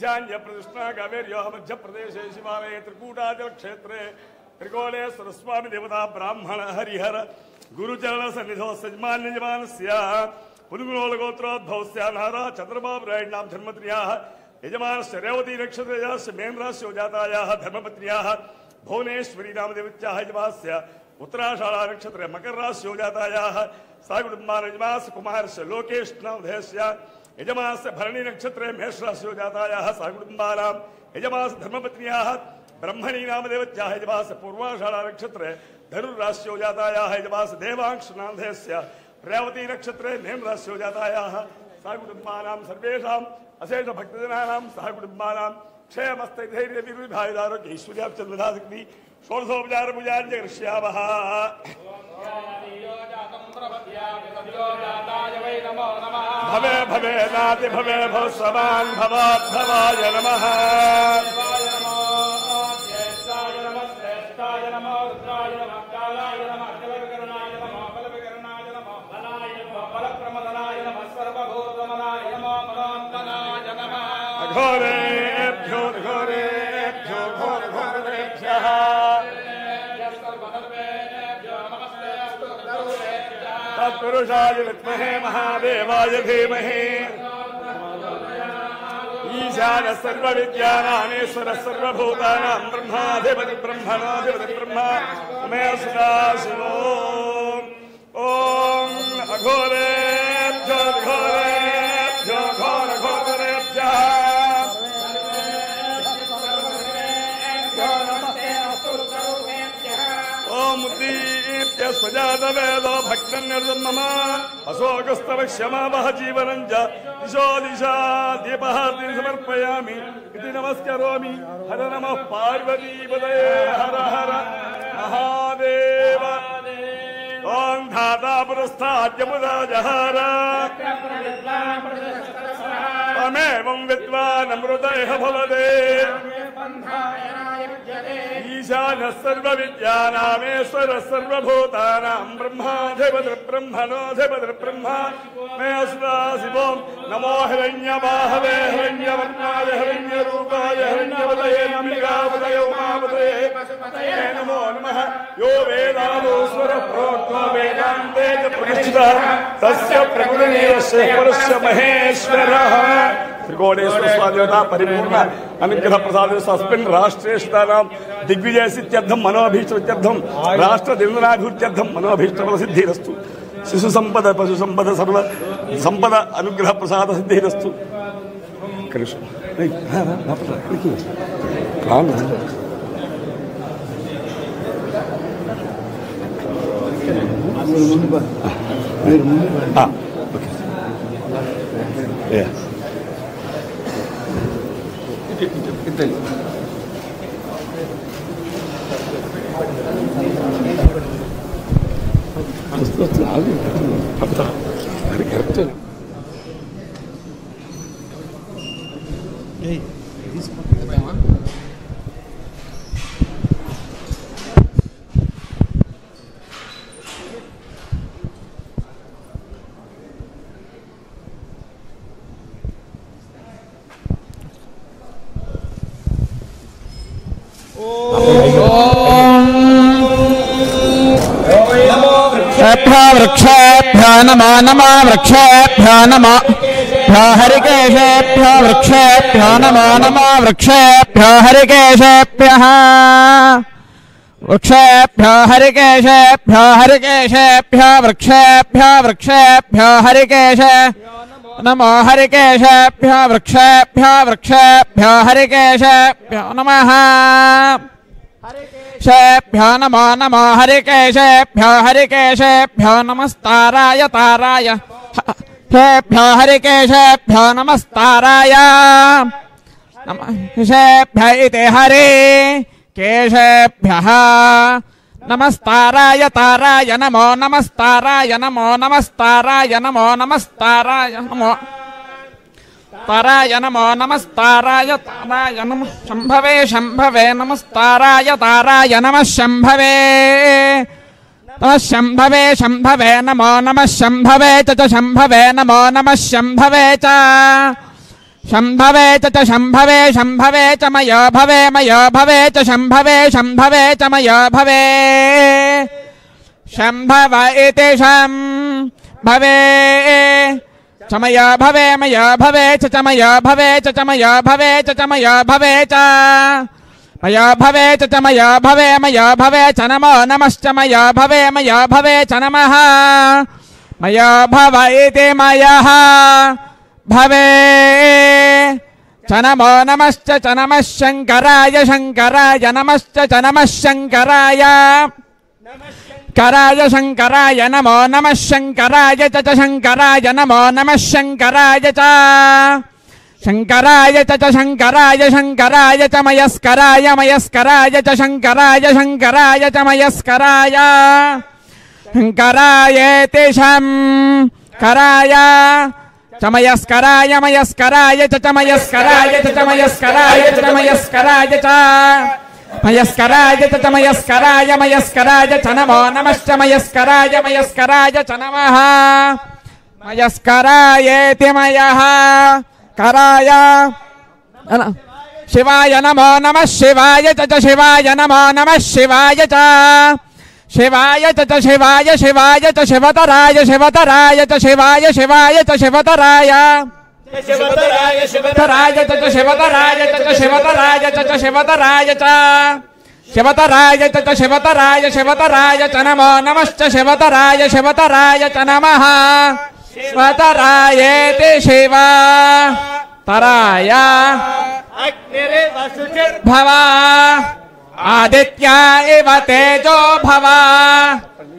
ईशान्य प्रदक्षिणा कावेर्यो मध्य प्रदेशे शिवालये त्रिकूटाचल क्षेत्रे त्रिकोणेश्वर स्वामी देवता ब्राह्मण हरिहर गुरुचरण सन्निधो सजमान यजमानस्य पुनगुणोल गोत्रोद्भवस्य नारा चंद्रबाबु नाम धर्मपत्न्याः यजमानस्य रेवती नक्षत्रस्य मेनराशि जातायाः धर्मपत्न्याः भुवनेश्वरी नाम देवत्याः यजमानस्य उत्तराषाढ़ा नक्षत्रे मकर राशि जातायाः साकुटुम्बान् यजमानस्य कुमारस्य लोकेश नामधेयस्य यजमानस्य भरणी नक्षत्रे मेष राशि जातायाः साकुटुम्बानां यजमानस्य धर्मपत्न्याः ब्रह्मणी नाम देवत्याः यजमानस्य पूर्वाषाढ़ा नक्षत्रे धनुर्राशि जातायाः यजमानस्य देवांश नामधेयस्य रेवती नक्षत्रे मेन राशि जातायाः साकुटुम्बानां सर्वेषाम् अशेष भक्तजनानां सहकुटुम्बानां क्षेमस्थैर्यविर्भायुरारोग्य ऐश्वर्याब्चन्द्रदाशक्ति षोडशोपचार पूजाञ्च करिष्यामः। भवे भवे नाति भवे भवस्वान् भवाभवाय नमः। घोरेभ्यो घोरेभ्यो घोर घोरेभ्यः तत्पुरुषाय विद्महे महादेवाय धीमहि ईशानः सर्वविद्यानामीश्वरः सर्वभूतानां ब्रह्माधिपति ब्रह्मणाधिपति ब्रह्मा मे सदाशिवो ॐ अघोरेभ्यो घोरेभ्यो घोर घोरेभ्यः स्वजात वेदो भक्तं निर्मम अशोकस्तव क्षमावह जीवनं च दिशो दिशा दीपहार्तिं समर्पयामि इति नमस्करोमि। हर नमः पार्वतीपतये हर हर महादेव। ॐ धाता पुरस्ताद्यमुदा जहार तमेवं विद्वान् अमृतः भवते ईशानः सर्वविद्यानामीश्वरः सर्वभूतानां ब्रह्माधिपतिः ब्रह्मणोऽधिपतिः ब्रह्मा मे सदाशिवो नमो हिरण्यबाहवे हिरण्यवर्णाय हिरण्यरूपाय हिरण्यवदये नमिकावदये उमावदये नमो नमः। यो वेदालोस्वरः प्रोक्तो वेदान्ते च प्रतिष्ठितः तस्य प्रकृतिरेवस्य परस्य महेश्वरः। त्रिकोणेश्वर स्वादेवता परिपूर्ण अनुग्रह प्रसाद सस्मिन् राष्ट्रेष्टानां दिग्विजय सिद्ध्यर्थं मनोभीष्टर्थं राष्ट्र दिनराभिवृद्ध्यर्थं मनोभीष्टफलसिद्धिरस्तु। शिशु संपद पशु संपद सर्व संपद अनुग्रह प्रसाद सिद्धिरस्तु। कृष्ण वृक्षेभ्यो नमो नमः वृक्षेभ्यो नमो हरिकेशेभ्यो वृक्षेभ्यो नमो नमः वृक्षेभ्यो हरिकेशेभ्यः वृक्षेभ्यो हरिकेशेभ्यो हरिकेशेभ्यो वृक्षेभ्यो वृक्षेभ्यो हरिकेश नमो हरिकेशेभ्यो वृक्षेभ्यो वृक्षेभ्यो हरिकेशेभ्यो नमः शेभ्यो नमो नमो हरिकेशेभ्यो हरिकेशेभ्यो नमस्ताराय ताराय शेभ्यो हरिकेशेभ्यो नमस्ताराय शेभ्य इति हरि केशेभ्यः नमस्ताराय ताराय नमो नमस्ताराय नमो नमस्ताराय नमो नमस्ताराय नमो ताराय नमो नमस्ताराय ताराय नमः शंभवे शंभवे नमस्ताराय ताराय नमः शंभवे नमः शंभवे शंभवे नमो नमः शंभवे च शंभवे नमो नमः शंभवे च शंभवे च शंभवे शंभवे च मयो भवे च शंभवे शंभवे च मयो भवे शंभव इति शंभवे च मयो भवे च मयो भवे च मयो भवे च मयो भवे च मयो भवे च मयो भवे च नमो नमश्च मयो भवे च नमः मयो भव इति मयः भवे च नमो नमश्च च नमः शंकराय नमश्च च नमः शंकराय कराय शंकराय नमो नमः शंकराय च शंकराय नमो नमः शंकराय च शंकराय च शंकराय च मयस्कराय च शंकराय च मयस्कराय शंकराय ते शंकराय च मयस्कराय च मयस्कराय च मयस्कराय च मयस्कराय च मयस्कराय च मयस्कराय च नमो नमश्च मयस्कराय च नमः मयस्करायेति मयः कराय शिवाय नमो नमः शिवाय च शिवाय नमो नमः शिवाय च शिवाय च शिवाय च शिवतराय च शिवाय च शिवतराय शिवतराय च शिवतराय च शिवतराय च नमो नमश्च शिवतराय च नमः शिवतरायेति शिवा तराय भवा आदित्या इव तेजो भवा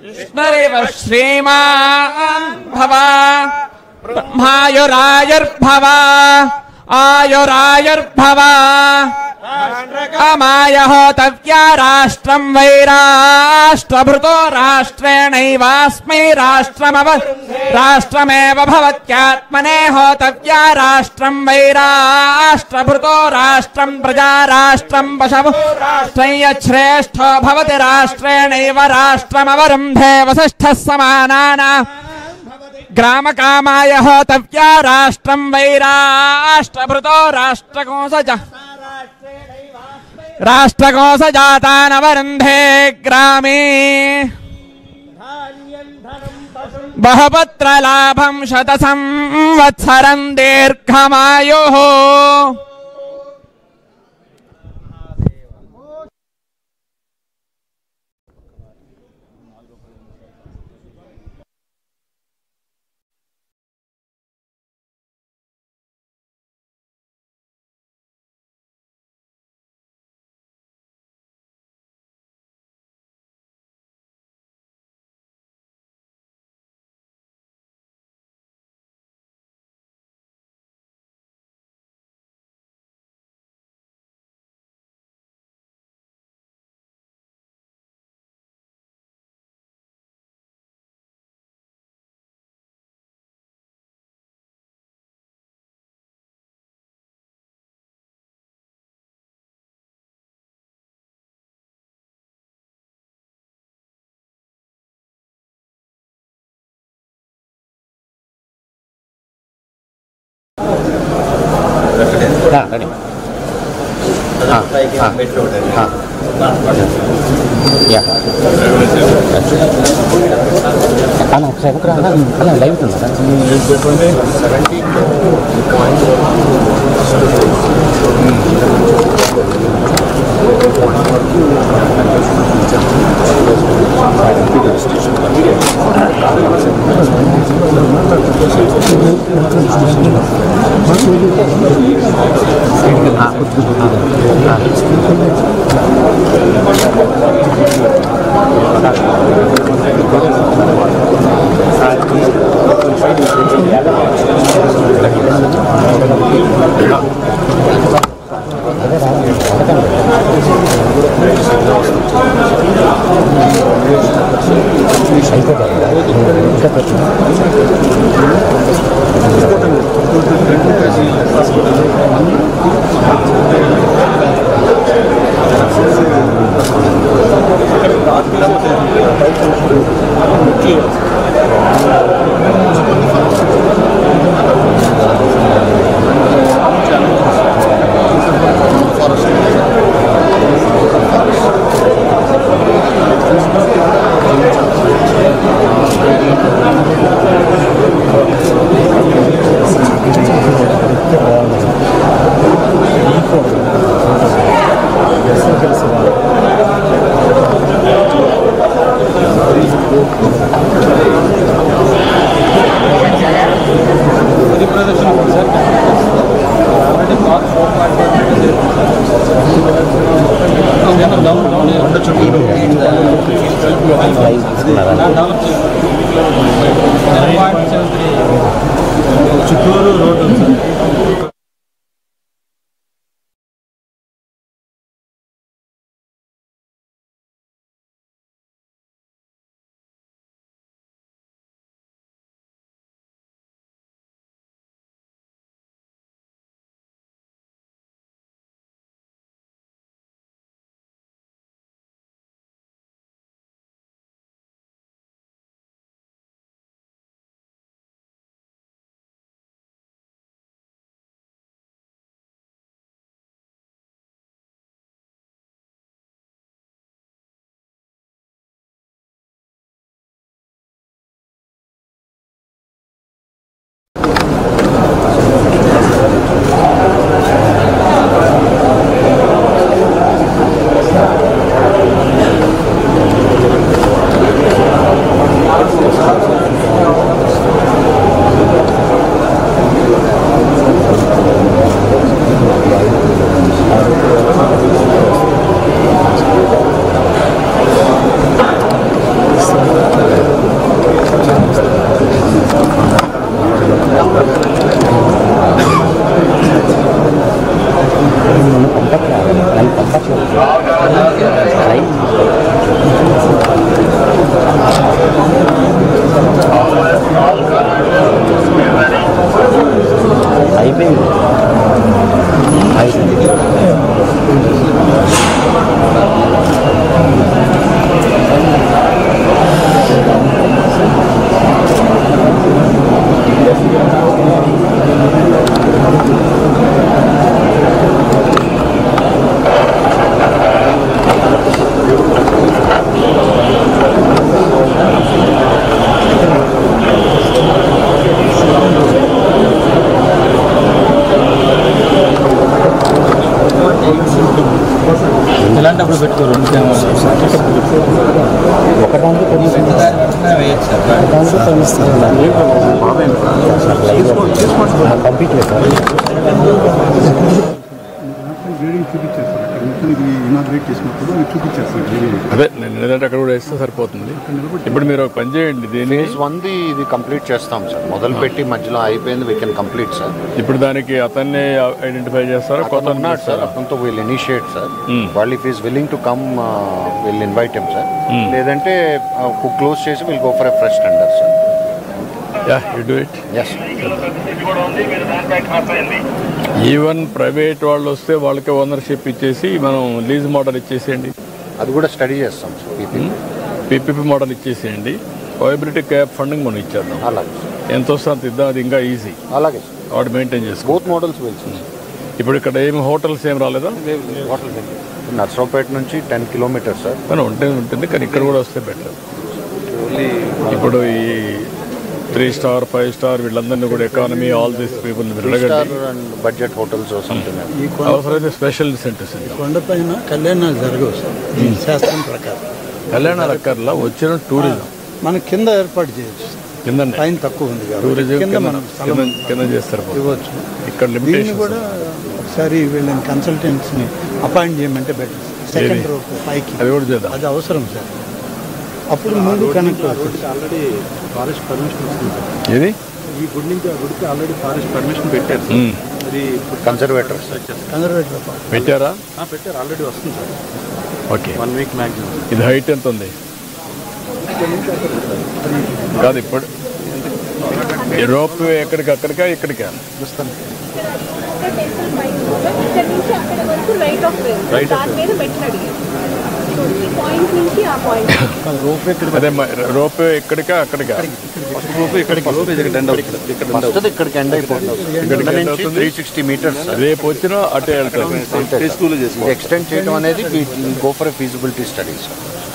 विष्णुरिव श्रीमान् भवा ब्रह्मायुरायुर्भवा आयुरायुर्भवा अमाय होतव्या राष्ट्रं वै राष्ट्रभृतो राष्ट्रेणैवास्मै राष्ट्रमेव भवत्यात्मने होतव्या राष्ट्रं वै राष्ट्रभृतो राष्ट्रं प्रजा राष्ट्रं पशवो राष्ट्रं यच्छ्रेष्ठो भवति राष्ट्रेणैव राष्ट्रमवरुन्धे वसिष्ठः समानानाम् ग्रामकामाय होतव्या राष्ट्रं वै राष्ट्रभृतो राष्ट्रकोशजातानवरुन्धे ग्रामे बहुपुत्रलाभं शतसंवत्सरं दीर्घमायुः ready. Ya. Anak saya kira kan lain tu kan. Chittoor road ఇలాంటప్పుడు పెట్టుకోరు ఒకదానికి కంప్లీట్ అదే నేను ఏదంటే అక్కడ కూడా వేస్తే సరిపోతుంది. ఇప్పుడు మీరు ఒక పని చేయండి, దీన్ని ఫేజ్ 1 ఇది కంప్లీట్ చేస్తాం సార్. మొదలు పెట్టి మధ్యలో అయిపోయింది, వీ కెన్ కంప్లీట్ సార్. ఇప్పుడు దానికి అతన్ని ఐడెంటిఫై చేస్తారా? కొత్త ఉన్నాడు సార్, అతనితో విల్ ఇనిషియేట్ సార్. వాళ్ళు if is willing to come will invite him sir. లేదంటే క్లోజ్ చేసి will go for a fresh tender sir. Yeah, you do it. Yes. Even private వాళ్ళు వస్తే వాళ్ళకి ఓనర్షిప్ ఇచ్చేసి మనం లీజ్ మోడల్ ఇచ్చేసేయండి. అది కూడా స్టడీ చేస్తాం సార్. పీపీపీ మోడల్ ఇచ్చేసేయండి. వయబిలిటీ క్యాప్ ఫండింగ్ మనం ఇచ్చేద్దాం. అలాగే ఎంత వస్తే అంత ఇద్దాం, అది ఇంకా ఈజీ. అలాగే వాడు మెయింటైన్ చేసుకో. బోత్ మోడల్స్ వెల్స్. ఇప్పుడు ఇక్కడ ఏమి హోటల్స్ ఏం రాలేదా? హోటల్ నర్సరావుపేట నుంచి 10 కిలోమీటర్స్ సార్. కానీ ఉంటుంది, కానీ ఇక్కడ కూడా వస్తే బెటర్. ఇప్పుడు ఈ 3 స్టార్ 5 స్టార్ వీళ్ళందరినీ కూడా economy all these people budget hotels అవసరమైతే స్పెషల్ ఇన్సెంటివ్స్. కొండపైన కళ్యాణాలు జరగవు సార్ శాస్త్రం ప్రకారం. కళ్యాణాలు అక్కర్లా, వచ్చిన టూరిజం మన కింద ఏర్పాటు చేయొచ్చు. కింద టైం తక్కువ ఉంది, టూరిజం కింద చేస్తారు. ఇవ్వచ్చు. ఇక్కడ దీన్ని కూడా ఒకసారి వీళ్ళని కన్సల్టెంట్స్ని అపాయింట్ చేయమంటే బెటర్. సెకండ్ రో పైకి అది కూడా చేద్దాం. అది అవసరం సార్. అప్పుడు ముందు కనెక్ట్ అవుతుంది. ఆల్రెడీ ఫారెస్ట్ పర్మిషన్ వస్తుంది. ఏది ఈ గుడి నుంచి ఆ గుడికి ఆల్రెడీ ఫారెస్ట్ పర్మిషన్ పెట్టారు. అది కన్జర్వేటర్ పెట్టారా? పెట్టారు, ఆల్రెడీ వస్తుంది సార్. Okay, 1 week maximum. ఇది హైట్ ఎంత ఉంది? కాదు, ఇప్పుడు ఈ రోప్ ఎక్కడికి అక్కడికా ఇక్కడికా? అదే రోప్ ఎక్కడికా అక్కడికా? ఇక్కడికి 360 మీటర్స్. రేపు వచ్చినా అటే వెళ్తారు. ఎక్స్టెండ్ చేయడం అనేది go for a feasibility studies.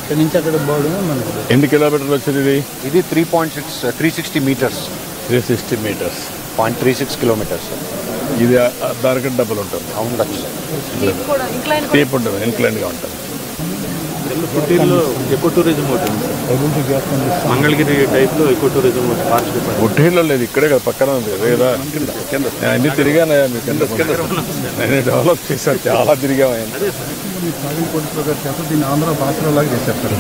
ఇక్కడ నుంచి అక్కడ పోవడం మనకు. ఎన్ని కిలోమీటర్లు వచ్చింది ఇది? ఇది 360 మీటర్స్. 360 metres, 0.36 kilometres. ఇది దానికంటే డబ్బులు ఉంటుంది. అవును, స్టీప్ ఉంటుంది, ఇన్క్లైన్గా ఉంటుంది. పుట్టిల్లో ఎకో టూరిజం ఒకటి ఉంది సార్. మంగళగిరి టైప్లో ఎకో టూరిజం ఒకటి ఫారెస్ట్ డిపార్ట్మెంట్. గుట్టేళ్ళలో లేదు, ఇక్కడే కదా పక్కన ఉంది కదా. నేను అన్ని తిరిగానయ్యా, మీకు నేను డెవలప్ చేశాను, చాలా తిరిగామయ్యాను. సాగంకోటేశ్వర గారి చేత దీన్ని ఆంధ్ర భాషలాగా చేశారు సార్.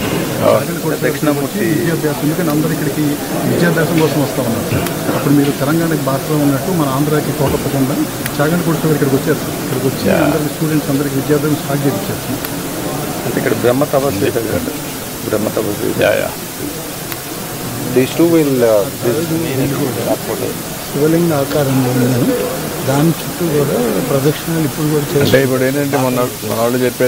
దక్షిణామూర్తి విద్యాభ్యాసం, ఎందుకంటే అందరూ ఇక్కడికి విద్యాభ్యాసం కోసం వస్తూ ఉన్నారు సార్. అప్పుడు మీరు తెలంగాణకి భాషలో ఉన్నట్టు మన ఆంధ్రాకి పోకపోకుండా చాగంకోటేశ్వర ఇక్కడికి వచ్చారు సార్. ఇక్కడికి వచ్చి అందరికి స్టూడెంట్స్ అందరికి విద్యాభ్యాసం స్టార్ట్ చేయించారు సార్. అంటే ఇక్కడ బ్రహ్మ తపస్సు బ్రహ్మ తపస్సు దీస్ టూ విల్ శివలింగ ఆకారంలో ఉందని దాని చుట్టూ కూడా ప్రదక్షిణాలు ఇప్పుడు కూడా అంటే ఇప్పుడు ఏంటంటే మన వాళ్ళు చెప్పారు